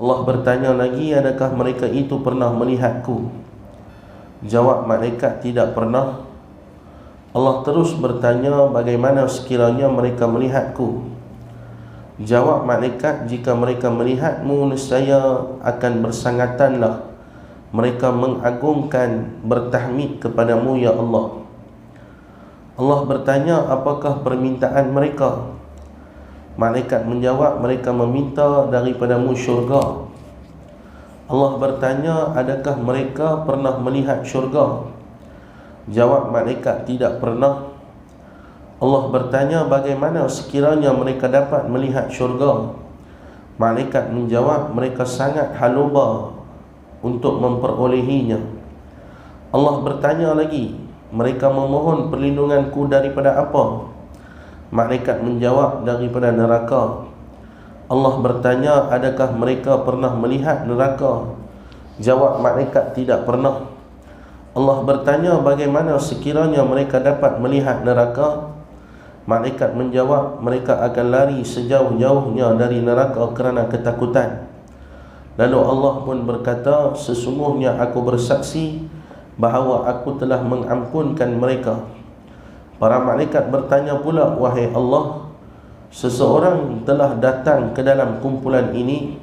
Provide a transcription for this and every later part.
Allah bertanya lagi, adakah mereka itu pernah melihatku? Jawab malaikat, tidak pernah. Allah terus bertanya, bagaimana sekiranya mereka melihatku? Jawab malaikat, jika mereka melihatmu, nescaya akan bersangatanlah mereka mengagungkan, bertahmid kepadamu, ya Allah. Allah bertanya, apakah permintaan mereka? Malaikat menjawab, mereka meminta daripadamu syurga. Allah bertanya, adakah mereka pernah melihat syurga? Jawab malaikat, tidak pernah. Allah bertanya, bagaimana sekiranya mereka dapat melihat syurga? Malaikat menjawab, mereka sangat haluba untuk memperolehinya. Allah bertanya lagi, mereka memohon perlindunganku daripada apa? Malaikat menjawab, daripada neraka. Allah bertanya, adakah mereka pernah melihat neraka? Jawab malaikat, tidak pernah. Allah bertanya, bagaimana sekiranya mereka dapat melihat neraka? Malaikat menjawab, mereka akan lari sejauh-jauhnya dari neraka kerana ketakutan. Lalu Allah pun berkata, sesungguhnya aku bersaksi bahawa aku telah mengampunkan mereka. Para malaikat bertanya pula, wahai Allah, seseorang telah datang ke dalam kumpulan ini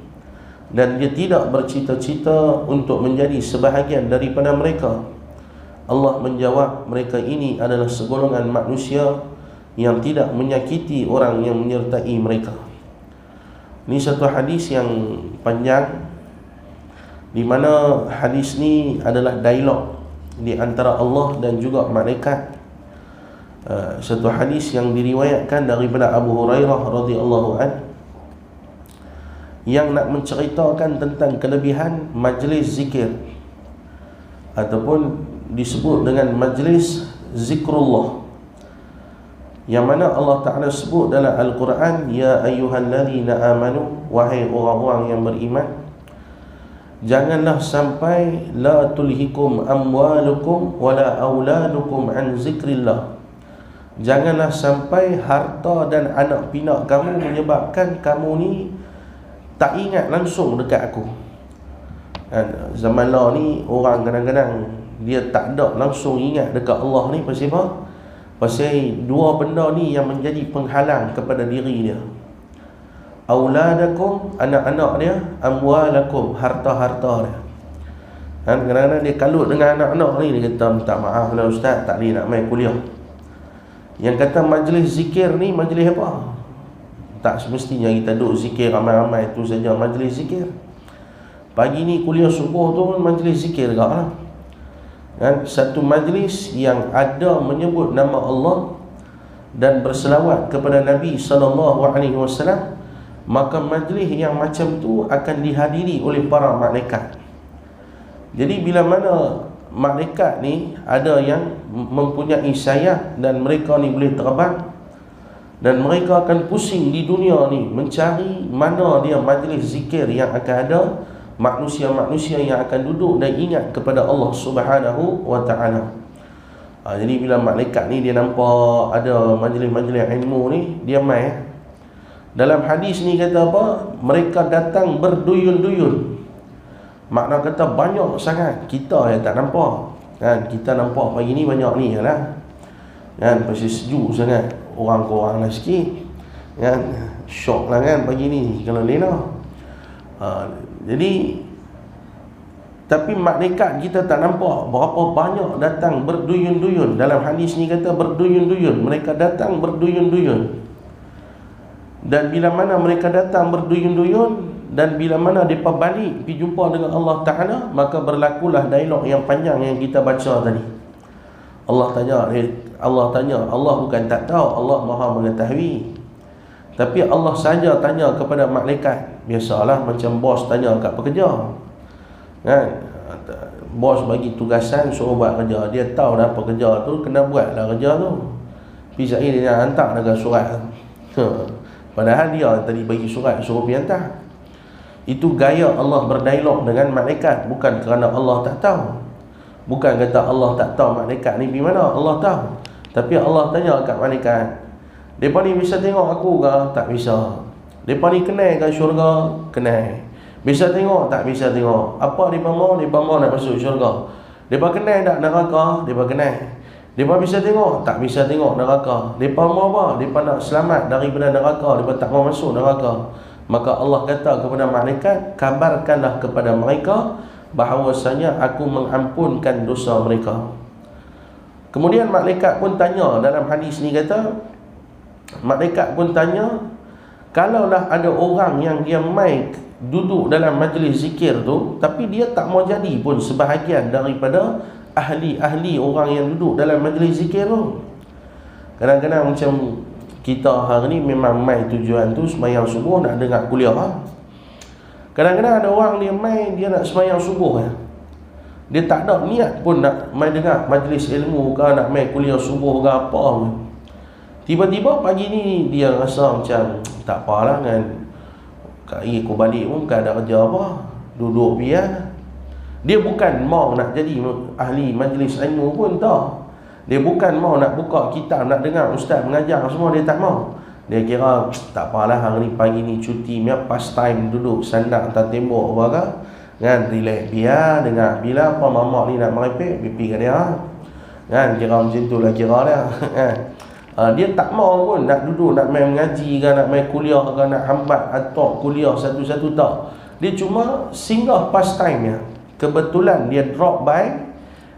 dan dia tidak bercita-cita untuk menjadi sebahagian daripada mereka. Allah menjawab, mereka ini adalah segolongan manusia yang tidak menyakiti orang yang menyertai mereka. Ini satu hadis yang panjang, di mana hadis ni adalah dialog di antara Allah dan juga malaikat. Satu hadis yang diriwayatkan daripada Abu Hurairah radhiyallahu an, yang nak menceritakan tentang kelebihan majlis zikir, ataupun disebut dengan majlis zikrullah, yang mana Allah Ta'ala sebut dalam Al-Quran, ya ayyuhalladzina amanu, wahai orang-orang yang beriman, janganlah sampai la tulhikum amwalukum wala auladukum an zikrillah. Janganlah sampai harta dan anak pinak kamu menyebabkan kamu ni tak ingat langsung dekat aku. Zaman lah ni orang kadang-kadang dia tak ada langsung ingat dekat Allah ni. Pasal apa? Pasal dua benda ni yang menjadi penghalang kepada diri dia. Auladakum, anak-anak dia, amwalakum, harta-harta dia. Kadang-kadang dia kalut dengan anak-anak ni, dia kata, minta maaf lah ustaz, tak boleh nak main kuliah. Yang kata majlis zikir ni, majlis apa? Tak semestinya kita duduk zikir ramai-ramai tu saja majlis zikir. Pagi ni kuliah subuh tu majlis zikir juga lah. Satu majlis yang ada menyebut nama Allah dan berselawat kepada Nabi SAW, maka majlis yang macam tu akan dihadiri oleh para malaikat. Jadi bila mana malaikat ni ada yang mempunyai sayap dan mereka ni boleh terbang, dan mereka akan pusing di dunia ni mencari mana dia majlis zikir yang akan ada, manusia-manusia yang akan duduk dan ingat kepada Allah Subhanahu wa ta'ala. Jadi bila malaikat ni dia nampak ada majlis-majlis ilmu ni, dia mai. Dalam hadis ni kata apa? Mereka datang berduyun-duyun. Makna kata banyak sangat, kita yang tak nampak. Kita nampak pagi ni banyak ni lah. Pasal sejuk sangat, orang-orang lah sikit. Syok lah pagi ni kalau lena. Jadi tapi malaikat kita tak nampak berapa banyak datang berduyun-duyun. Dalam hadis ni kata berduyun-duyun. Mereka datang berduyun-duyun. Dan bila mana mereka datang berduyun-duyun, dan bila mana mereka balik pergi jumpa dengan Allah Ta'ala, maka berlakulah dialog yang panjang yang kita baca tadi. Allah tanya, Allah bukan tak tahu, Allah Maha mengetahui. Tapi Allah saja tanya kepada malaikat. Biasalah macam bos tanya kat pekerja. Bos bagi tugasan suruh buat kerja, dia tahu dah apa kerja tu, kena buatlah kerja tu. Pergi sekali dia nak hantar dengan surat. Padahal dia tadi bagi surat suruh pergi hantar. Itu gaya Allah berdialog dengan malaikat, bukan kerana Allah tak tahu. Bukan kata Allah tak tahu malaikat ni pergi mana, Allah tahu. Tapi Allah tanya kat malaikat, mereka ni bisa tengok aku ke? Tak bisa. Mereka ni kenal kan syurga? Kenal. Bisa tengok tak bisa tengok. Apa mereka mau? Mereka mau nak masuk syurga. Mereka kenal tak neraka? Mereka kenal. Mereka bisa tengok tak bisa tengok neraka. Mereka mau apa? Mereka nak selamat daripada neraka. Mereka tak mau masuk neraka. Maka Allah kata kepada malaikat, kabarkanlah kepada mereka bahawasanya aku mengampunkan dosa mereka. Kemudian malaikat pun tanya, dalam hadis ni kata, malaikat pun tanya, kalaulah ada orang yang dia mai duduk dalam majlis zikir tu, tapi dia tak mau jadi pun sebahagian daripada ahli-ahli orang yang duduk dalam majlis zikir tu. Kadang-kadang macam kita hari ni memang mai tujuan tu sembahyang subuh nak dengar kuliah. Kadang-kadang ada orang dia mai, dia nak sembahyang subuh ya. Dia tak ada niat pun nak mai dengar majlis ilmu ke, nak mai kuliah subuh ke apa pun. Tiba-tiba pagi ni dia rasa macam tak apalah kan, kali aku balik pun bukan ada kerja apa, duduk biar. Dia bukan mau nak jadi ahli majlis ilmu pun tak. Dia bukan mau nak buka kitab, nak dengar ustaz mengajar semua, dia tak mau. Dia kira tak apalah hari ni pagi ni cuti, pas time duduk sandar atas tembok apa kan, relax biar dengar. Bila apa mamak ni nak merepek, pipi ke dia kan, kira macam tu lah kira dia kan. Dia tak mau pun nak duduk, nak main mengaji ke, nak main kuliah ke, nak hambat atau kuliah satu-satu tak. Dia cuma singgah pastime ya. Kebetulan dia drop by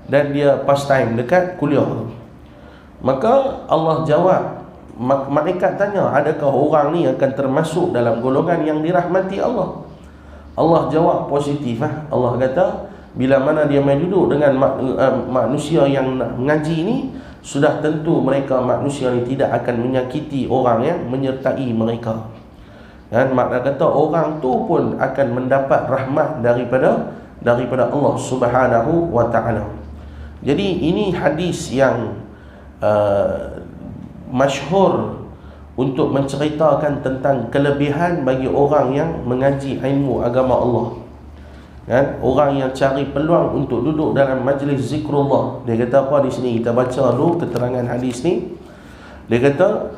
dan dia pastime dekat kuliah tu. Maka Allah jawab, malaikat tanya, adakah orang ni akan termasuk dalam golongan yang dirahmati Allah? Allah jawab positif. Allah kata, bila mana dia main duduk dengan manusia yang nak mengaji ni, sudah tentu mereka manusia ni tidak akan menyakiti orang yang menyertai mereka. Dan makna kata orang tu pun akan mendapat rahmat daripada Allah Subhanahu wa ta'ala. Jadi ini hadis yang masyhur untuk menceritakan tentang kelebihan bagi orang yang mengaji ilmu agama Allah. Kan? Orang yang cari peluang untuk duduk dalam majlis zikrullah. Dia kata apa di sini? Kita baca dulu keterangan hadis ni. Dia kata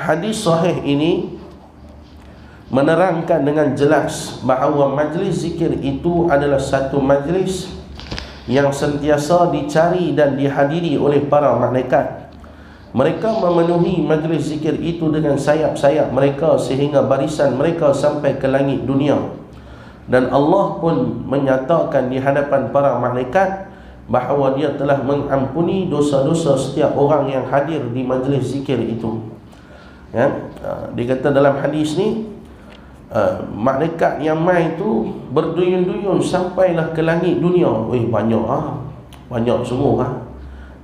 hadis sahih ini menerangkan dengan jelas bahawa majlis zikir itu adalah satu majlis yang sentiasa dicari dan dihadiri oleh para malaikat. Mereka memenuhi majlis zikir itu dengan sayap-sayap mereka sehingga barisan mereka sampai ke langit dunia. Dan Allah pun menyatakan di hadapan para malaikat bahawa dia telah mengampuni dosa-dosa setiap orang yang hadir di majlis zikir itu. Ya? Dia kata dalam hadis ni, malaikat yang mai tu berduyun-duyun sampailah ke langit dunia. Banyak banyak sungguh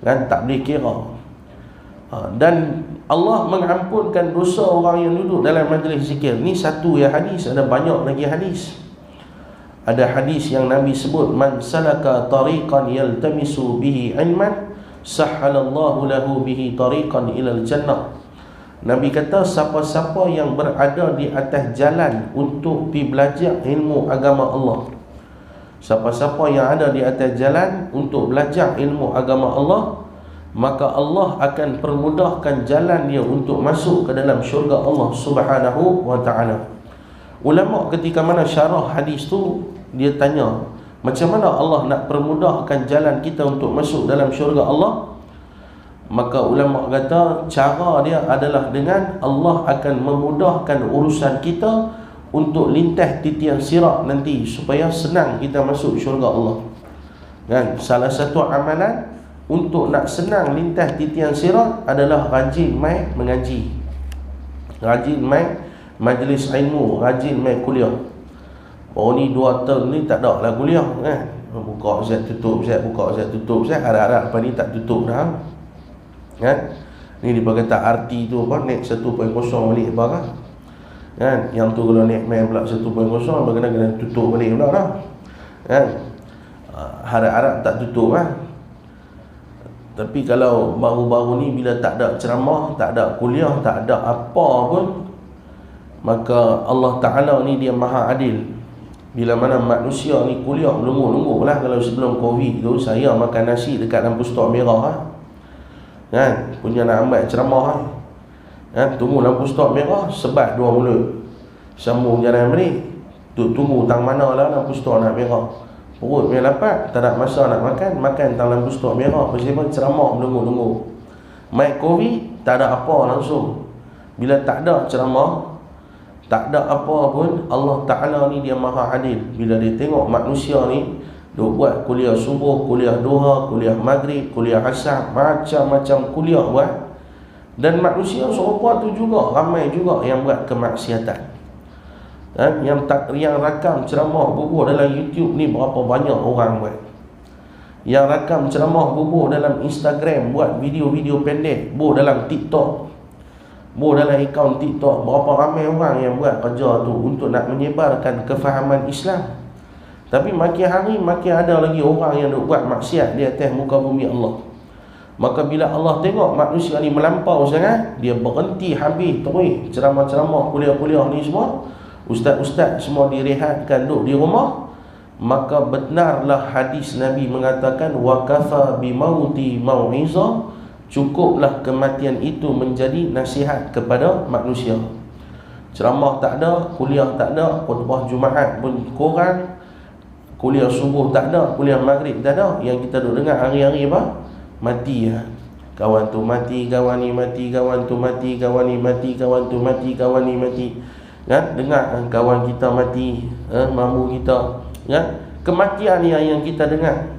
kan, tak boleh kira. Dan Allah mengampunkan dosa orang yang duduk dalam majlis zikir. Ni satu ya hadis, ada banyak lagi hadis. Ada hadis yang Nabi sebut, man salaka tariqan yaltamisu bihi ilman sahhalallahu lahu bihi tariqan ilal jannah. Nabi kata siapa-siapa yang berada di atas jalan untuk pergi belajar ilmu agama Allah, siapa-siapa yang ada di atas jalan untuk belajar ilmu agama Allah, maka Allah akan permudahkan jalan dia untuk masuk ke dalam syurga Allah Subhanahu wa ta'ala. Ulama ketika mana syarah hadis tu, dia tanya, macam mana Allah nak permudahkan jalan kita untuk masuk dalam syurga Allah? Maka ulama kata cara dia adalah dengan Allah akan memudahkan urusan kita untuk lintas titian sirat nanti, supaya senang kita masuk syurga Allah. Kan? Salah satu amalan untuk nak senang lintas titian sirat adalah rajin mai mengaji, rajin mai majlis ilmu, rajin mai kuliah. Oh ni 2 tahun ni tak ada lah kuliah kan. Buka Ustaz tutup Ustaz, buka Ustaz tutup Ustaz, harap-harap apa ni tak tutup dah. Kan? Ni dia kata RT tu apa, naik 1.0 balik apa kan? Kan? Yang tu kalau naik main pula 1.0 kena tutup balik pula dah. Kan? Harap-harap tak tutup lah. Tapi kalau baru-baru ni bila tak ada ceramah, tak ada kuliah, tak ada apa pun, maka Allah Ta'ala ni dia maha adil. Bila mana manusia ni kuliah, nunggu lah. Kalau sebelum Covid tu saya makan nasi dekat lampu stok merah kan, punya nak ambil ceramah kan, tunggu lampu stok merah, sebat 2 mulut Sambung jalan balik, tunggu tang mana lah lampu stok nak merah. Perut punya lapar, tak ada masa nak makan, makan tang lampu stok merah. Pasal apa? Ceramah menunggu-nunggu. Mic COVID, tak ada apa langsung. Bila tak ada ceramah, tak ada apa pun, Allah Ta'ala ni dia maha adil. Bila dia tengok manusia ni duk buat kuliah subuh, kuliah duha, kuliah maghrib, kuliah asar, macam-macam kuliah buat, dan manusia serupa tu juga, ramai juga yang buat kemaksiatan. Yang rakam ceramah bubuh dalam YouTube ni berapa banyak orang buat. Yang rakam ceramah bubuh dalam Instagram, buat video-video pendek, bubuh dalam TikTok, bubuh dalam akaun TikTok, berapa ramai orang yang buat kerja tu untuk nak menyebarkan kefahaman Islam. Tapi makin hari makin ada lagi orang yang duk buat maksiat di atas muka bumi Allah. Maka bila Allah tengok manusia ni melampau sangat, dia berhenti habis terus ceramah-ceramah, kuliah-kuliah ni semua. Ustaz-ustaz semua direhatkan duduk di rumah. Maka benarlah hadis Nabi mengatakan, wa kafa bi mauti mau'izah, cukuplah kematian itu menjadi nasihat kepada manusia. Ceramah tak ada, kuliah tak ada, khutbah Jumaat pun kurang, kuliah subuh tak ada, kuliah maghrib tak ada. Yang kita duk dengar hari-hari apa? Mati ya. Kawan tu mati, kawan ni mati, kawan tu mati, kawan ni mati, kawan tu mati, kawan ni mati. Kan? Dengar kawan kita mati, mamu kita, kan? Kematian yang kita dengar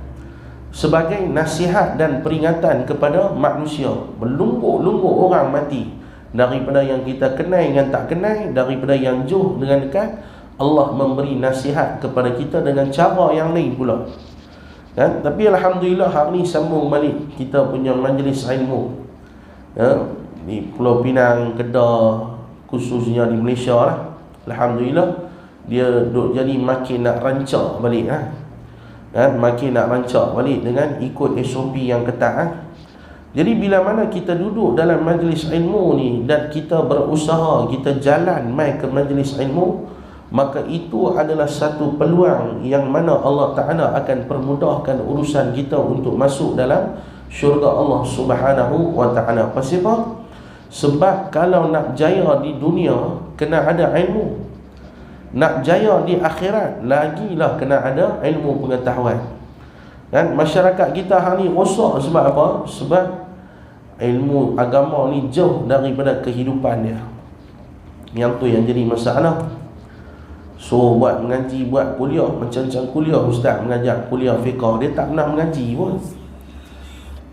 sebagai nasihat dan peringatan kepada manusia. Berlumbuk-lumbuk orang mati, daripada yang kita kenal dengan tak kenal, daripada yang jauh dengan dekat. Allah memberi nasihat kepada kita dengan cara yang lain pula, kan? Tapi Alhamdulillah hari ni sambung balik kita punya majlis ilmu, di Pulau Pinang, Kedah, khususnya di Malaysia lah. Alhamdulillah dia duk jadi makin nak rancak balik, makin nak rancak balik dengan ikut SOP yang ketat. Jadi bila mana kita duduk dalam majlis ilmu ni dan kita berusaha, kita jalan mai ke majlis ilmu, maka itu adalah satu peluang yang mana Allah Ta'ala akan permudahkan urusan kita untuk masuk dalam syurga Allah Subhanahu wa Ta'ala. Pasal apa? Sebab kalau nak jaya di dunia, kena ada ilmu. Nak jaya di akhirat, lagilah kena ada ilmu pengetahuan. Kan? Masyarakat kita hari ni rosak sebab apa? Sebab ilmu agama ni jauh daripada kehidupan dia. Yang tu yang jadi masalah. So buat mengaji, buat kuliah, macam-macam kuliah ustaz mengajar kuliah fiqah, dia tak pernah mengaji pun.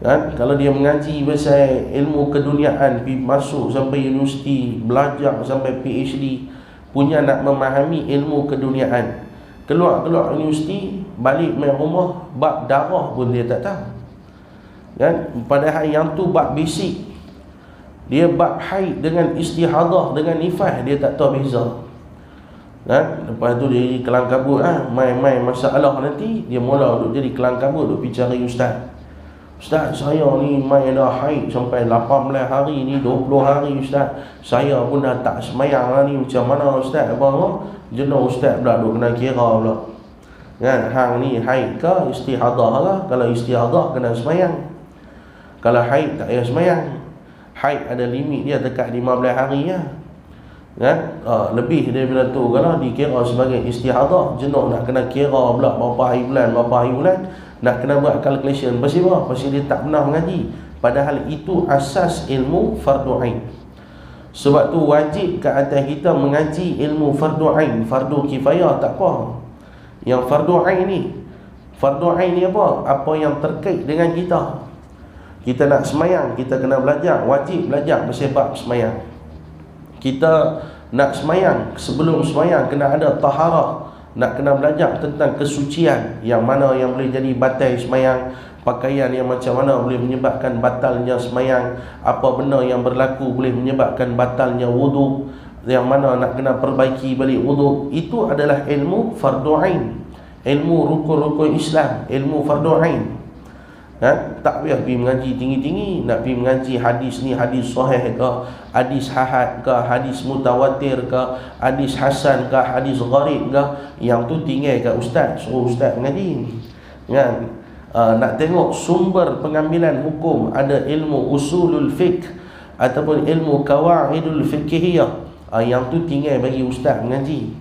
Kan? Kalau dia mengaji pasal ilmu keduniaan, masuk sampai universiti, belajar sampai PhD, punya nak memahami ilmu keduniaan, keluar universiti, balik main rumah, bab darah pun dia tak tahu. Kan? Padahal yang tu bab basic. Dia bab haid dengan istihadah dengan nifas, dia tak tahu beza. Kan? Lepas tu dia jadi kelang kabut, main-main masalah nanti dia mula duk jadi kelang kabut, duk pergi cari ustaz. Ustaz, saya ni main dah haid sampai 18 hari ni, 20 hari ustaz. Saya pun dah tak semayang lah ni, macam mana ustaz? Apa? Jenuh ustaz pula duk kena kira pula. Kan? Hang ni haid ke istihadah lah? Kalau istihadah kena semayang. Kalau haid tak payah semayang. Haid ada limit dia dekat 15 hari ya. Kan? Lebih daripada tu kalau dikira sebagai istihadah, jenuh nak kena kira pula berapa hari bulan, nak kena buat calculation. Pasal apa? Pasal dia tak pernah mengaji. Padahal itu asas ilmu fardu ain. Sebab tu wajib ke atas kita mengaji ilmu fardu ain. Fardu kifayah tak apa. Yang fardu ain ni apa? Apa yang terkait dengan kita. Kita nak semayang, kita kena belajar, wajib belajar pasal bab semayang. Kita nak semayang, sebelum semayang kena ada taharah, nak kena belajar tentang kesucian, yang mana yang boleh jadi batal semayang, pakaian yang macam mana boleh menyebabkan batalnya semayang, apa benda yang berlaku boleh menyebabkan batalnya wudu, yang mana nak kena perbaiki balik wudu. Itu adalah ilmu fardu ain, ilmu rukun-rukun Islam, ilmu fardu ain. Tak payah pergi mengaji tinggi-tinggi, nak pergi mengaji hadis ni hadis sahih ke, hadis ahad ke, hadis mutawatir ke, hadis hasan ke, hadis gharib ke, yang tu tinggal kat ustaz, suruh ustaz mengaji. Kan? Nak tengok sumber pengambilan hukum, ada ilmu usulul fiqh ataupun ilmu qawaidul fiqhiyah Yang tu tinggal bagi ustaz mengaji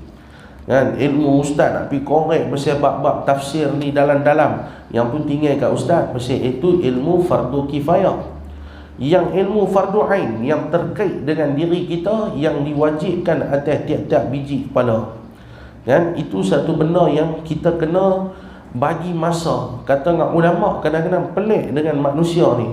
kan. Ilmu ustaz nak pergi korek pasal bab-bab tafsir ni dalam-dalam, yang pun tinggal kat ustaz. Pasal itu ilmu fardu kifayah. Yang ilmu fardu ain yang terkait dengan diri kita, yang diwajibkan atas tiap-tiap biji kepala kan. Itu satu benda yang kita kena bagi masa. Kata dengan ulama, kadang-kadang pelik dengan manusia ni,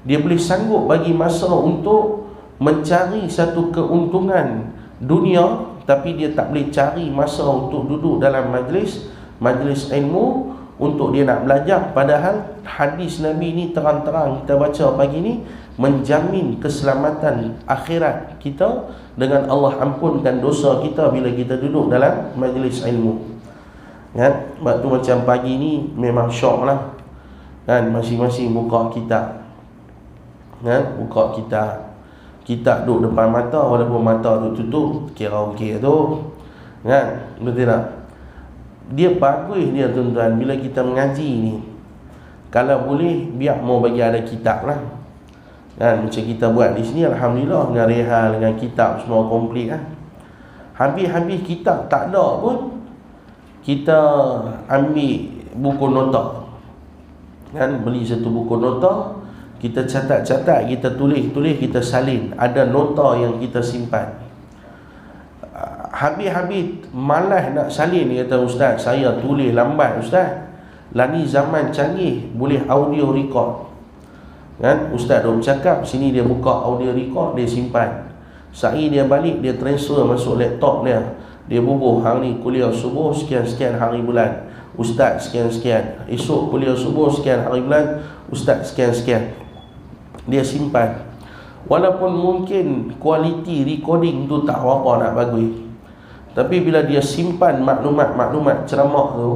dia boleh sanggup bagi masa untuk mencari satu keuntungan dunia, tapi dia tak boleh cari masa untuk duduk dalam majlis ilmu untuk dia nak belajar. Padahal hadis Nabi ni terang-terang kita baca pagi ni menjamin keselamatan akhirat kita dengan Allah ampunkan dosa kita bila kita duduk dalam majlis ilmu kan. Sebab tu macam pagi ni memang syok lah kan, masing-masing buka kitab kan, buka kitab duduk depan mata, walaupun mata duduk tutup, kira okey tu kan, betul tak? Dia bagus dia tuan-tuan, bila kita mengaji ni, kalau boleh biar mau bagi ada kitab lah kan. Macam kita buat di sini, alhamdulillah, dengan rehal, dengan kitab semua komplit kan. Habis-habis kitab tak ada pun, kita ambil buku nota kan, beli satu buku nota, kita catat-catat, kita tulis-tulis, kita salin, ada nota yang kita simpan. Habis-habis malas nak salin, dia kata, ustaz saya tulis lambat ustaz, lah ni zaman canggih, boleh audio record kan. Ustaz duk bercakap, sini dia buka audio record, dia simpan. Sehari dia balik, dia transfer masuk laptop dia, dia bubuh, hari ni kuliah subuh sekian-sekian hari bulan, ustaz sekian-sekian. Esok kuliah subuh sekian hari bulan, ustaz sekian-sekian. Dia simpan. Walaupun mungkin kualiti recording tu tak apa nak bagus, tapi bila dia simpan maklumat-maklumat ceramah tu,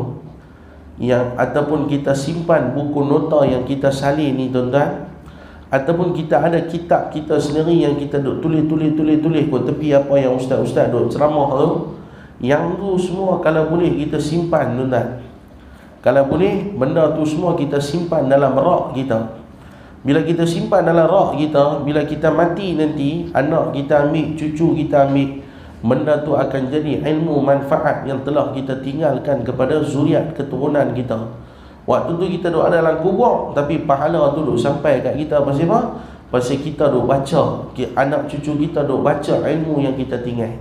yang ataupun kita simpan buku nota yang kita salin ni tuan-tuan, ataupun kita ada kitab kita sendiri yang kita duk tulis kat tepi apa yang ustaz-ustaz duk ceramah tu, yang tu semua kalau boleh kita simpan tuan-tuan. Kalau boleh benda tu semua kita simpan dalam rak kita. Bila kita simpan dalam rak kita, bila kita mati nanti, anak kita ambil, cucu kita ambil, benda tu akan jadi ilmu manfaat yang telah kita tinggalkan kepada zuriat keturunan kita. Waktu tu kita duduk ada dalam kubur, tapi pahala tu duduk sampai kat kita. Pasal apa? Pasal kita duduk baca, anak cucu kita duduk baca ilmu yang kita tinggal.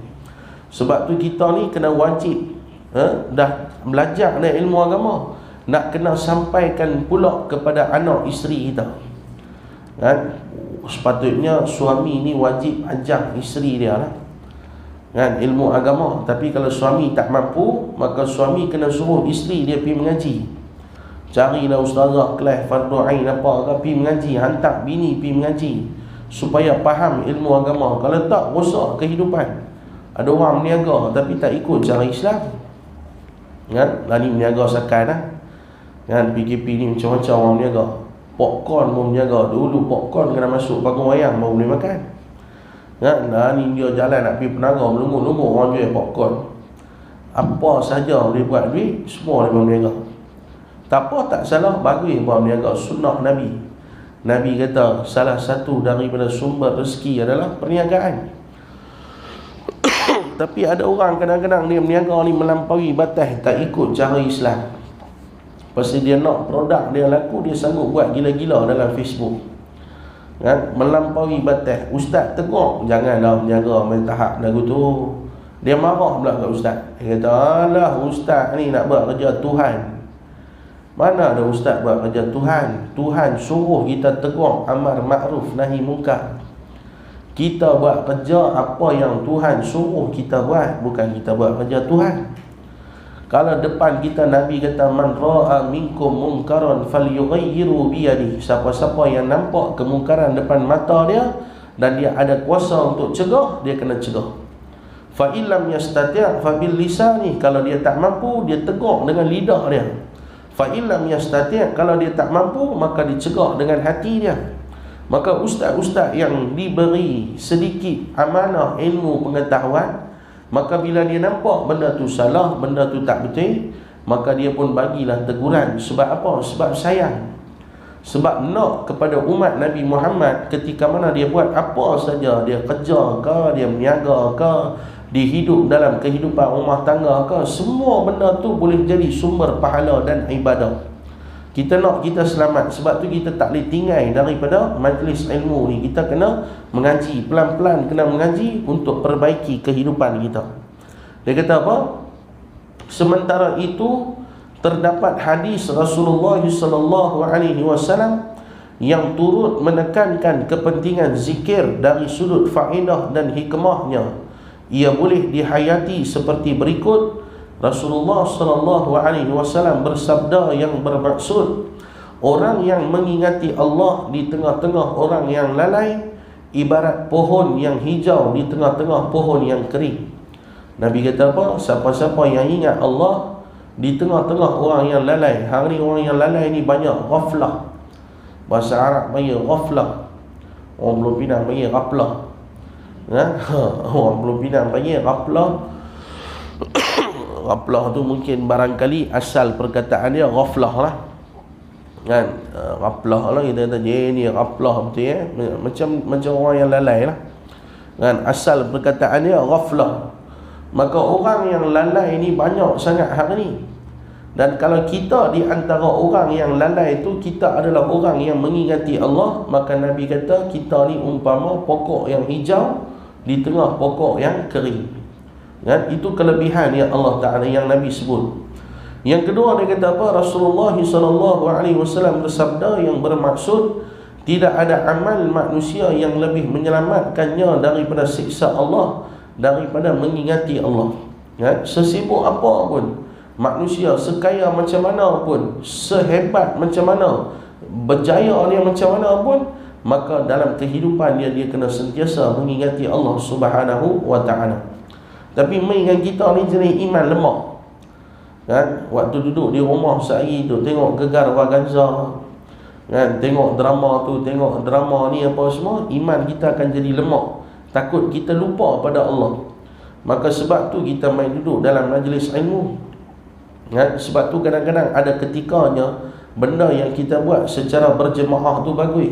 Sebab tu kita ni kena wajib dah belajar dari ilmu agama, nak kena sampaikan pula kepada anak isteri kita kan. Sepatutnya suami ni wajib ajar isteri dia lah kan, ilmu agama. Tapi kalau suami tak mampu, maka suami kena suruh isteri dia pergi mengaji. Carilah ustazah kelas fardu ain apa ke, pergi mengaji, hantar bini pergi mengaji supaya faham ilmu agama. Kalau tak, rosak kehidupan. Ada orang meniaga tapi tak ikut cara Islam kan. Lah ni meniaga sakan lah kan. PKP ni macam-macam orang meniaga. Popcorn pun meniaga. Dulu popcorn kena masuk pagung wayang baru boleh makan kan. Lah ni dia jalan nak pergi Penaga, melumur-lumur orang jual popcorn. Apa saja boleh buat duit, semua dia berniaga. Tak apa, tak salah, bagus buat berniaga. Sunnah Nabi. Nabi kata salah satu daripada sumber rezeki adalah perniagaan. Tapi ada orang kadang-kadang dia berniaga ni melampaui batas, tak ikut cara Islam. Pasal dia nak produk dia laku, dia sanggup buat gila-gila dalam Facebook kan, melampaui batas. Ustaz tegur, janganlah berniaga main tahap lagu tu. Dia marah pula kat ustaz. Dia kata, alah ustaz ni nak buat kerja Tuhan. Mana ada ustaz buat kerja Tuhan? Tuhan suruh kita tegur amar ma'ruf nahi munkar. Kita buat kerja apa yang Tuhan suruh kita buat, bukan kita buat kerja Tuhan. Kalau depan kita Nabi kata, man ra'a minkum munkaran falyughayyiru biyadihi. Siapa-siapa yang nampak kemungkaran depan mata dia dan dia ada kuasa untuk cegah, dia kena cegah. Fa illam yastati' fa bil lisani. Kalau dia tak mampu, dia tegur dengan lidah dia. Fa illam yastati', kalau dia tak mampu, maka dicegah dengan hati dia. Maka ustaz-ustaz yang diberi sedikit amanah ilmu pengetahuan, maka bila dia nampak benda tu salah, benda tu tak betul, maka dia pun bagilah teguran. Sebab apa? Sebab sayang. Sebab nak kepada umat Nabi Muhammad, ketika mana dia buat apa saja, dia kerja ke, dia berniaga ke, dia hidup dalam kehidupan rumah tangga ke, semua benda tu boleh jadi sumber pahala dan ibadah. Kita nak kita selamat, sebab tu kita tak boleh tinggal daripada majlis ilmu ni. Kita kena mengaji, pelan-pelan kena mengaji untuk perbaiki kehidupan kita. Dia kata apa? Sementara itu terdapat hadis Rasulullah SAW yang turut menekankan kepentingan zikir dari sudut faedah dan hikmahnya. Ia boleh dihayati seperti berikut. Rasulullah SAW bersabda yang bermaksud, orang yang mengingati Allah di tengah-tengah orang yang lalai ibarat pohon yang hijau di tengah-tengah pohon yang kering. Nabi kata apa? Siapa-siapa yang ingat Allah di tengah-tengah orang yang lalai. Hari ni orang yang lalai ni banyak, ghaflah. Bahasa Arab panggil ghaflah. Orang belum pinang panggil ghaflah. Orang belum pinang panggil ghaflah. Ghaflah tu mungkin barangkali asal perkataan dia ghaflah lah. Kan? Ghaflah lah, kita kata ni ghaflah betul ya. Macam orang yang lalai lah. Kan? Asal perkataan dia ghaflah. Maka orang yang lalai ni banyak sangat hari ni. Dan kalau kita di antara orang yang lalai itu, kita adalah orang yang mengingati Allah, maka Nabi kata kita ni umpama pokok yang hijau di tengah pokok yang kering. Kan? Itu kelebihan yang Allah Ta'ala, yang Nabi sebut. Yang kedua, dia kata apa? Rasulullah SAW bersabda yang bermaksud, tidak ada amal manusia yang lebih menyelamatkannya daripada siksa Allah daripada mengingati Allah. Ya? Sesibuk apa pun manusia, sekaya macam mana pun, sehebat macam mana, berjaya dia macam mana pun, maka dalam kehidupan dia kena sentiasa mengingati Allah Subhanahu wa ta'ala. Tapi mainkan kita ni jenis iman lemah. Kan? Waktu duduk di rumah sehari tu, tengok Gegar Vaganza, kan? Tengok drama tu, tengok drama ni apa semua, iman kita akan jadi lemah. Takut kita lupa pada Allah. Maka sebab tu kita main duduk dalam majlis ilmu. Kan? Sebab tu kadang-kadang ada ketikanya benda yang kita buat secara berjemaah tu bagus.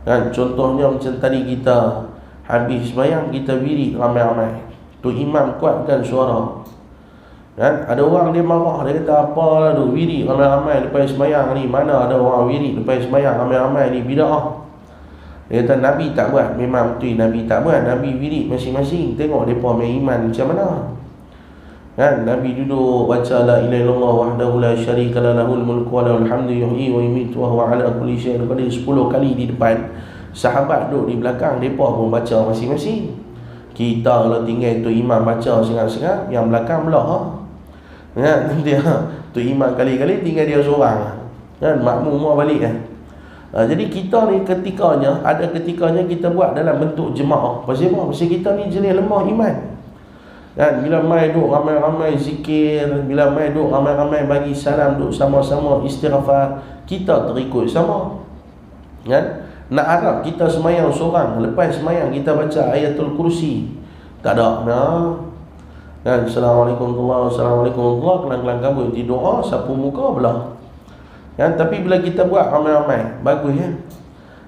Kan? Contohnya macam tadi kita habis sembahyang, kita wirid ramai-ramai. Tu imam kuatkan suara. Kan? Ada orang dia marah, dia kata apalah tu wirid ramai-ramai lepas sembahyang ni, mana ada orang wirid lepas sembahyang ramai-ramai ni, bid'ah. Dia kata Nabi tak buat. Memang betul Nabi tak buat. Nabi wirid masing-masing. Tengok mereka main iman macam mana. Kan? Nabi duduk baca la ilaha illallah wahdahu la syarika lahu lahul mulku wa lahul hamdu yuhyi wa yumiitu wa huwa ala kulli syai'in qadir 10 kali di depan. Sahabat duduk di belakang, mereka pun baca masing-masing. Kita kalau tinggal tu imam baca sengat-sengat, yang belakang belah. Kan? Dia tu imam kali-kali tinggal dia seorang. Kan? Makmum semua balik kan. Jadi kita ni ketikanya, ada ketikanya kita buat dalam bentuk jemaah. Pasal apa? Pasal kita ni jenis lemah iman. Kan? Bila mai duk ramai-ramai zikir, bila mai duk ramai-ramai bagi salam, duk sama-sama istighfar, kita terikut sama. Kan? Nak harap kita semayang seorang, lepas semayang kita baca ayatul kursi, tak ada. Nah. Kan? Assalamualaikum warahmatullahi wabarakatuh, kelang-kelang kabut di doa, sapu muka belah. Kan? Tapi bila kita buat ramai-ramai, bagus ya.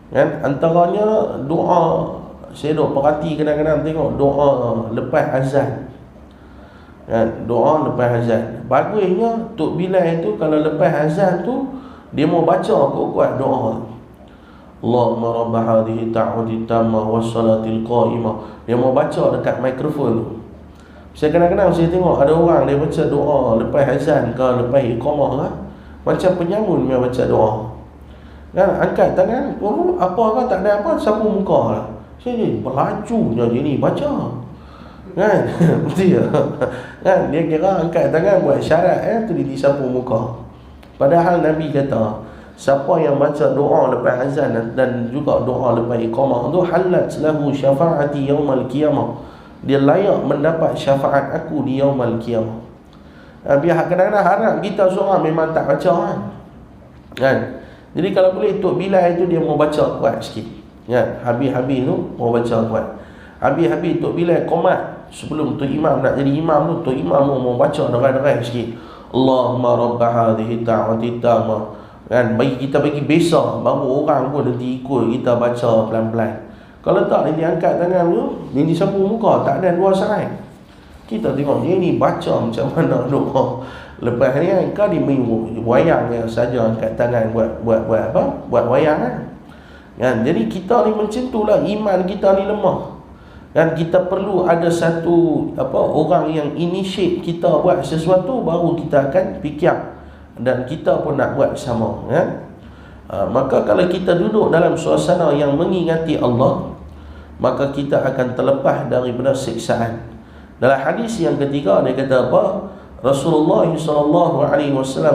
Kan? Antaranya doa, saya duk perhati kadang-kadang tengok doa lepas azan. Kan? Doa lepas azan. Bagusnya Tok Bilal itu kalau lepas azan tu dia mau baca kuat-kuat doa. Allahumma rabb hadhihi ta'wati tammah wassalatil qa'imah. Dia mau baca dekat mikrofon tu. Saya kadang-kadang saya tengok ada orang dia baca doa lepas azan ke lepas iqamah lah, macam penyamun dia baca doa. Kan? Angkat tangan, apa kan tak ada apa, sapu muka lah. Saya ni pelajunya dia ni baca. Kan? Betul ya? Kan? Dia kira angkat tangan buat syarat tu dia disapu muka. Padahal Nabi kata, siapa yang baca doa lepas azan dan juga doa lepas iqamah tu, halat lahu syafaati yaumal qiyamah. Dia layak mendapat syafaat aku di yaumal qiyamah. Biar kadang-kadang harap kita seorang memang tak baca kan. Jadi kalau boleh Tok Bilal itu dia mau baca kuat sikit kan. Habis-habis tu mau baca kuat. Habis-habis Tok Bilal qomat, sebelum Tok Imam nak jadi imam tu, Tok Imam mau baca derai-derai sikit. Allahumma rabb hadhihi ta'wati tammah kan, bagi besar, baru orang pun nanti ikut kita baca pelan-pelan. Kalau tak, nanti angkat tangan tu, nanti sambung muka, tak ada dua sarai. Kita tengok dia ni baca macam mana doa. Lepas ni kan, kau di wayang saja angkat tangan buat apa? Buat wayang kan. Jadi kita ni macam itulah, iman kita ni lemah. Dan kita perlu ada satu orang yang initiate kita buat sesuatu, baru kita akan fikir dan kita pun nak buat sama kan. Maka kalau kita duduk dalam suasana yang mengingati Allah, maka kita akan terlepas daripada siksaan. Dalam hadis yang ketiga dia kata apa? Rasulullah SAW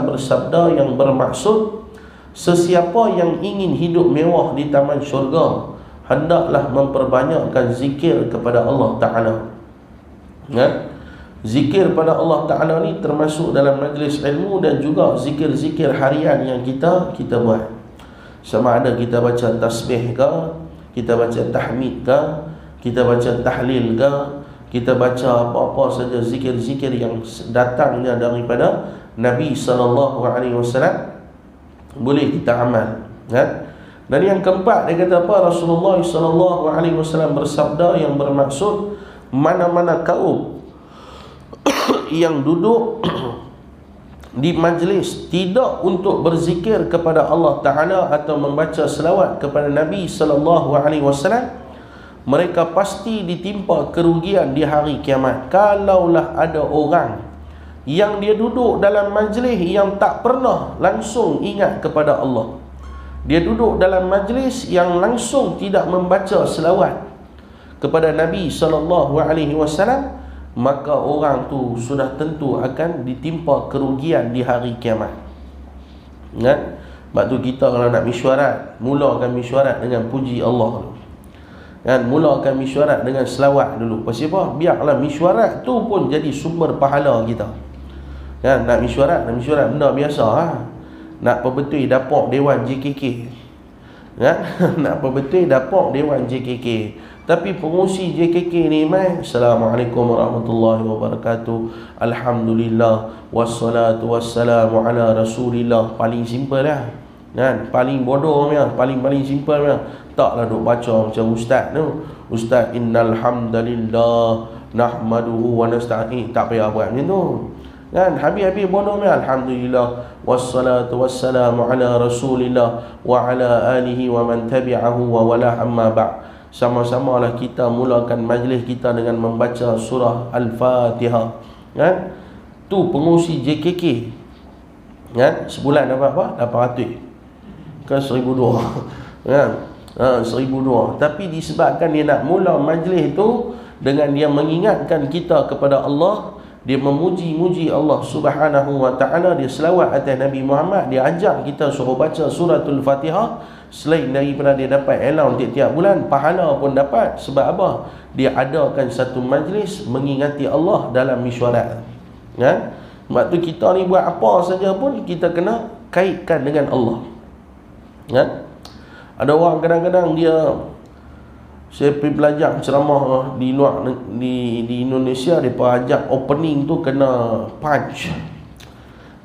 bersabda yang bermaksud, sesiapa yang ingin hidup mewah di taman syurga, hendaklah memperbanyakkan zikir kepada Allah Ta'ala. Zikir pada Allah Ta'ala ni termasuk dalam majlis ilmu dan juga zikir-zikir harian yang kita buat. Sama ada kita baca tasbih ke, kita baca tahmid ke, kita baca tahlil ke, kita baca apa-apa saja zikir-zikir yang datangnya daripada Nabi SAW, boleh kita amal kan? Dan yang keempat dia kata apa? Rasulullah SAW bersabda yang bermaksud, mana-mana kaum yang duduk di majlis tidak untuk berzikir kepada Allah Ta'ala atau membaca selawat kepada Nabi SAW, mereka pasti ditimpa kerugian di hari kiamat. Kalaulah ada orang yang dia duduk dalam majlis yang tak pernah langsung ingat kepada Allah, dia duduk dalam majlis yang langsung tidak membaca selawat kepada Nabi SAW, maka orang tu sudah tentu akan ditimpa kerugian di hari kiamat kan? Sebab tu kita kalau nak mesyuarat, mulakan mesyuarat dengan puji Allah dulu kan? Mulakan mesyuarat dengan selawat dulu. Pasal apa? Biarlah mesyuarat tu pun jadi sumber pahala kita kan? Nak mesyuarat benda biasa nak perbetul dapur Dewan JKK kan? Nak perbetul dapur Dewan JKK, tapi pengurusi JKK ni Assalamualaikum warahmatullahi wabarakatuh, Alhamdulillah, wassalatu wassalamu ala Rasulillah. Paling simple lah kan? Paling bodoh paling simple taklah duk baca macam ustaz tu. Ustaz innal hamdalillah nahmaduhu wa nasta'in, tak payah buat macam tu kan? Habis bodoh alhamdulillah, wassalatu wassalamu ala Rasulillah wa ala alihi wa man tabi'ahu wa wala amma ba'. Sama-samalah kita mulakan majlis kita dengan membaca surah Al-Fatihah kan? Tu pengurusi JKK kan? Sebulan dapat apa? 800 ke 1,200 kan? 1,200. Tapi disebabkan dia nak mula majlis tu dengan dia mengingatkan kita kepada Allah, dia memuji-muji Allah Subhanahu wa ta'ala, dia selawat atas Nabi Muhammad, dia ajak kita suruh baca suratul Fatihah. Selain daripada dia dapat allowance tiap-tiap bulan, pahala pun dapat. Sebab apa? Dia adakan satu majlis mengingati Allah dalam mesyuarat kan? Sebab tu kita ni buat apa saja pun kita kena kaitkan dengan Allah kan? Ada orang kadang-kadang saya pergi belajar ceramah di luar di Indonesia, mereka ajak opening tu kena punch.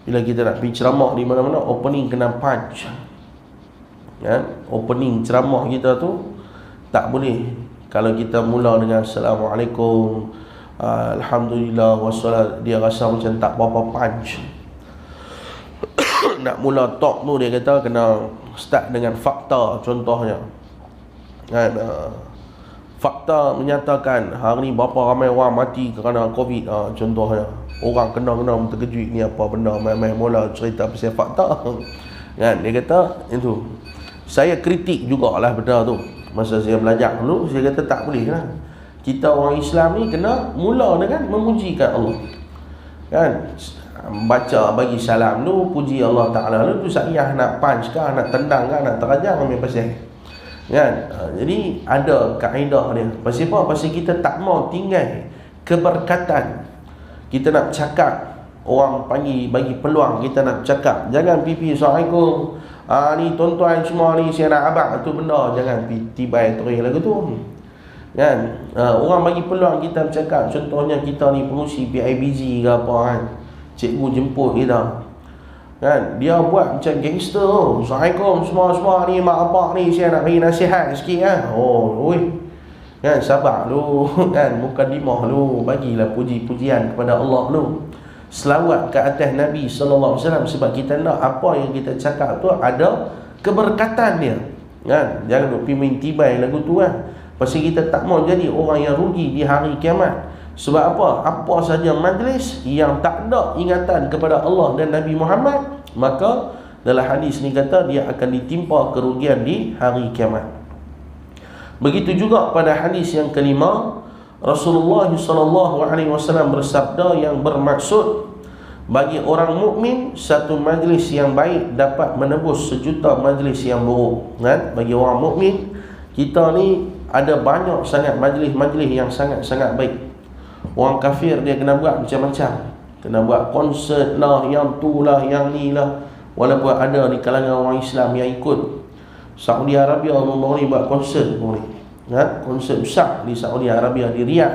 Bila kita nak pergi ceramah di mana-mana, opening kena punch kan? Opening ceramah kita tu tak boleh. Kalau kita mula dengan Assalamualaikum, Alhamdulillah, wassalat, dia rasa macam tak berapa punch. Nak mula talk tu dia kata kena start dengan fakta. Contohnya kan, fakta menyatakan hari ni berapa ramai orang mati kerana COVID. Contohnya orang kena terkejut, ni apa benda, main-main mula cerita pasal fakta kan? Dia kata itu. Saya kritik jugalah benda tu. Masa saya belajar dulu, saya kata tak boleh kan? Kita orang Islam ni kena mula dengan memujikan Allah kan? Baca bagi salam tu, puji Allah Ta'ala tu, saya nak punch kah, nak tendang kah, nak terajang ambil pasal kan? Jadi ada kaedah dia. Pasal apa? Pasal kita tak mau tinggal keberkatan. Kita nak cakap, orang panggil bagi peluang kita nak cakap. Jangan pipi Assalamualaikum, ni tuan-tuan semua ni saya nak abang tu benda, jangan tibai terus lagu tu kan? Orang bagi peluang kita bercakap. Contohnya kita ni pengurusi PIBG ke apa kan, cikgu jemput kita, Kan, dia buat macam gangster tu. Assalamualaikum semua ni, mak abang ni, saya nak bagi nasihat sikit kan. Oh, oi. Kan, sabar lu. Kan, mukadimah lu, bagilah puji-pujian kepada Allah lu. Selawat ke atas Nabi sallallahu alaihi wasallam, sebab kita nak apa yang kita cakap tu ada keberkatan dia. Kan, jangan duk pimin tibai lagu tu kan. Pasal kita tak mau jadi orang yang rugi di hari kiamat. Sebab apa? Apa saja majlis yang tak ada ingatan kepada Allah dan Nabi Muhammad, maka dalam hadis ni kata dia akan ditimpa kerugian di hari kiamat. Begitu juga pada hadis yang kelima, Rasulullah SAW bersabda yang bermaksud bagi orang mukmin satu majlis yang baik dapat menebus sejuta majlis yang buruk. Kan? Bagi orang mukmin, kita ni ada banyak sangat majlis-majlis yang sangat-sangat baik. Orang kafir dia kena buat macam-macam, kena buat konsert lah, yang tu lah, yang ni lah. Walaupun ada di kalangan orang Islam yang ikut. Saudi Arabia baru ni buat konsert baru ni. Kan? Konsert besar di Saudi Arabia, di Riyadh.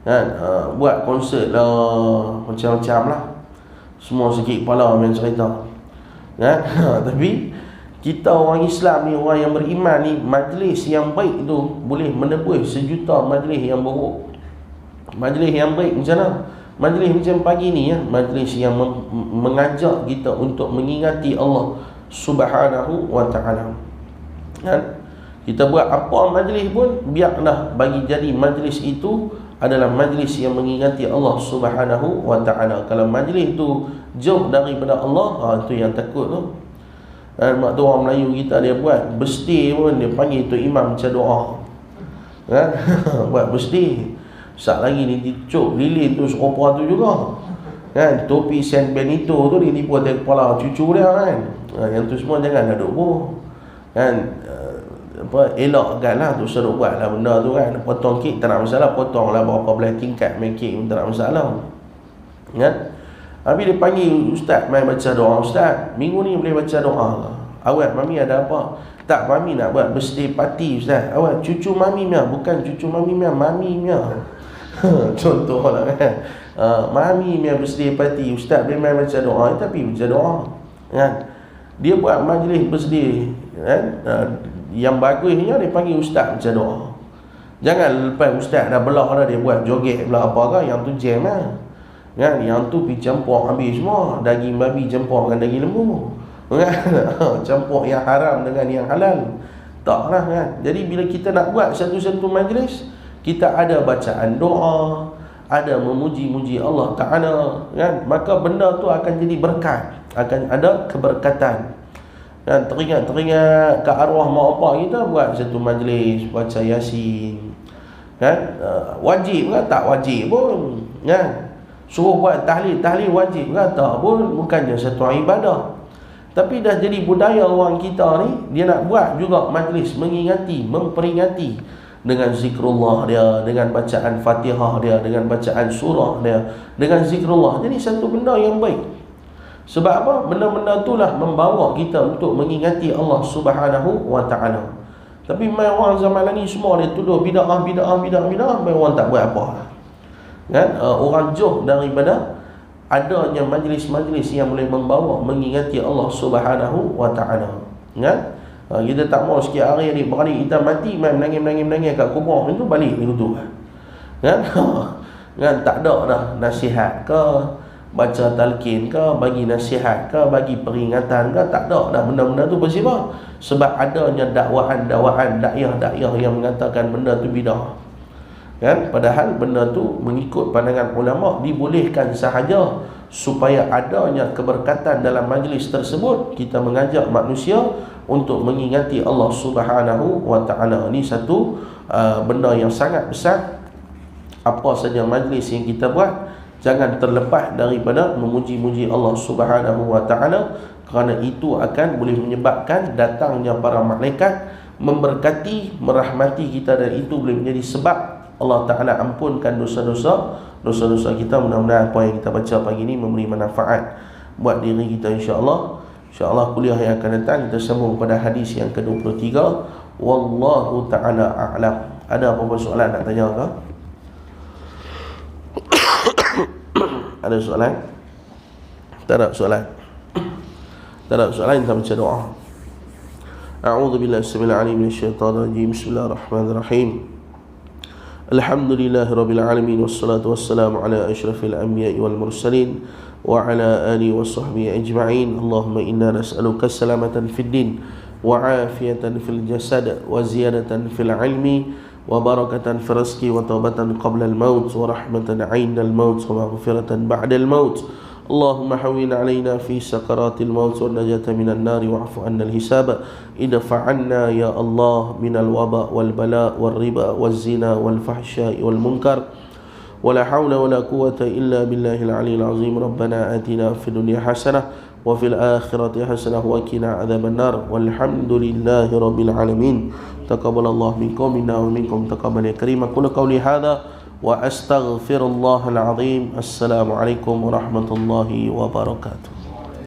Kan? Buat konsert lah, macam-macam lah. Semua sakit kepala main cerita. Kan? Tapi kita orang Islam ni, orang yang beriman ni, majlis yang baik tu boleh menebus sejuta majlis yang buruk. Majlis yang baik macam mana? Majlis macam pagi ni ya, majlis yang mengajak kita untuk mengingati Allah Subhanahu wa ta'ala. Kan? Kita buat apa majlis pun, biarlah bagi jadi majlis itu adalah majlis yang mengingati Allah Subhanahu wa ta'ala. Kalau majlis itu jauh daripada Allah, itu yang takut tu. Dan mak tu orang Melayu kita, dia buat birthday pun dia panggil tu imam baca doa. Kan? Buat birthday. Sat lagi ni dicuk lilin tu serupa tu juga. Kan, topi San Benito tu dia tipu atas kepala cucu dia kan. Yang tu semua jangan duduk pun. Kan, elakkanlah tu, suruh buatlah benda tu kan. Potong kek tak nak masalah, potonglah berapa belah tingkat main kek pun tak nak masalah. Kan? Habis dia panggil ustaz main baca doa. Ustaz, minggu ni boleh baca doa. Awak mami ada apa? Tak, mami nak buat birthday party ustaz. Awak cucu mami mia, bukan cucu mami mia, mami mia. Contohlah kan. Mami mia birthday party, ustaz boleh main baca doa, tapi baca doa. Kan? Dia buat majlis birthday kan? Yang bagusnya dia panggil ustaz baca doa. Jangan lepas ustaz dah belah dah dia buat joget belah apa ke, yang tu jam lah. Kan? Yang tu pergi campur habis semua, daging babi campur dengan daging lembu. Kan? Campur yang haram dengan yang halal. Taklah kan. Jadi bila kita nak buat satu-satu majlis, kita ada bacaan doa, ada memuji-muji Allah Ta'ala, kan? Maka benda tu akan jadi berkat, akan ada keberkatan. Kan? Teringat ke arwah mak bapak kita, buat satu majlis baca Yasin. Kan? Wajib ke? Tak wajib pun. Kan? Suruh buat tahlil wajib ke? Tak pun. Bukannya satu ibadah. Tapi dah jadi budaya orang kita ni, dia nak buat juga majlis mengingati, memperingati dengan zikrullah dia, dengan bacaan Fatihah dia, dengan bacaan surah dia, dengan zikrullah. Jadi satu benda yang baik. Sebab apa? Benda-benda itulah membawa kita untuk mengingati Allah Subhanahu wa ta'ala. Tapi mai orang zaman ni semua dia tuduh bid'ah, mai orang tak buat apa. Kan? Orang jauh daripada adanya majlis-majlis yang boleh membawa mengingati Allah Subhanahu wa ta'ala. Kan? Kita tak mau sikit hari ni beradik kita mati main menangis kat kubur itu balik begitu kan. Kan tak ada dah nasihat ke, baca talqin ke, bagi nasihat ke, bagi peringatan ke, tak ada dah benda-benda tu. Bersifat sebab adanya dakwaan dakwah yang mengatakan benda tu bidah. Kan? Padahal benda tu mengikut pandangan ulama dibolehkan sahaja supaya adanya keberkatan dalam majlis tersebut. Kita mengajak manusia untuk mengingati Allah Subhanahu wa ta'ala. Ini satu benda yang sangat besar. Apa saja majlis yang kita buat, jangan terlepas daripada memuji-muji Allah Subhanahu wa ta'ala, kerana itu akan boleh menyebabkan datangnya para malaikat memberkati, merahmati kita, dan itu boleh menjadi sebab Allah Ta'ala ampunkan dosa-dosa kita. Mudah-mudahan apa yang kita baca pagi ini memberi manfaat buat diri kita, insya-Allah. InsyaAllah kuliah yang akan datang kita sambung pada hadis yang ke-23. Wallahu ta'ala a'lam. Ada apa-apa soalan nak tanya ke? Ada soalan? Tak ada soalan? Tak ada soalan lain, kita baca doa. A'udzu billahi samil alim minasyaitonir rajim. Bismillahirrahmanirrahim. Alhamdulillahirabbil alamin wassalatu wassalamu ala asyrafil anbiya'i wal mursalin wa ala alihi washabbihi ajma'in. Allahumma inna nas'aluka salamatan fid din wa 'afiyatan fil jasad wa ziyadatan fil ilmi wa barakatan fil rizqi wa taubatan qabla al maut wa rahmatan 'inda al maut wa maghfiratan ba'da al maut. اللهم حوّن علينا في سكرات الموت والنجاة من النار واعف عنا الحساب ادفع عنا يا الله من الوباء والبلاء والربا والزنا والفحشاء والمنكر ولا حول ولا قوة إلا بالله العلي العظيم. ربنا آتنا في الدنيا حسنة وفي الآخرة حسنة وقنا عذاب النار والحمد لله رب العالمين. تقبل الله منكم منا ومنكم تقبل يا كريم. أقول قولي هذا وأستغفر الله العظيم. السلام عليكم ورحمة الله وبركاته.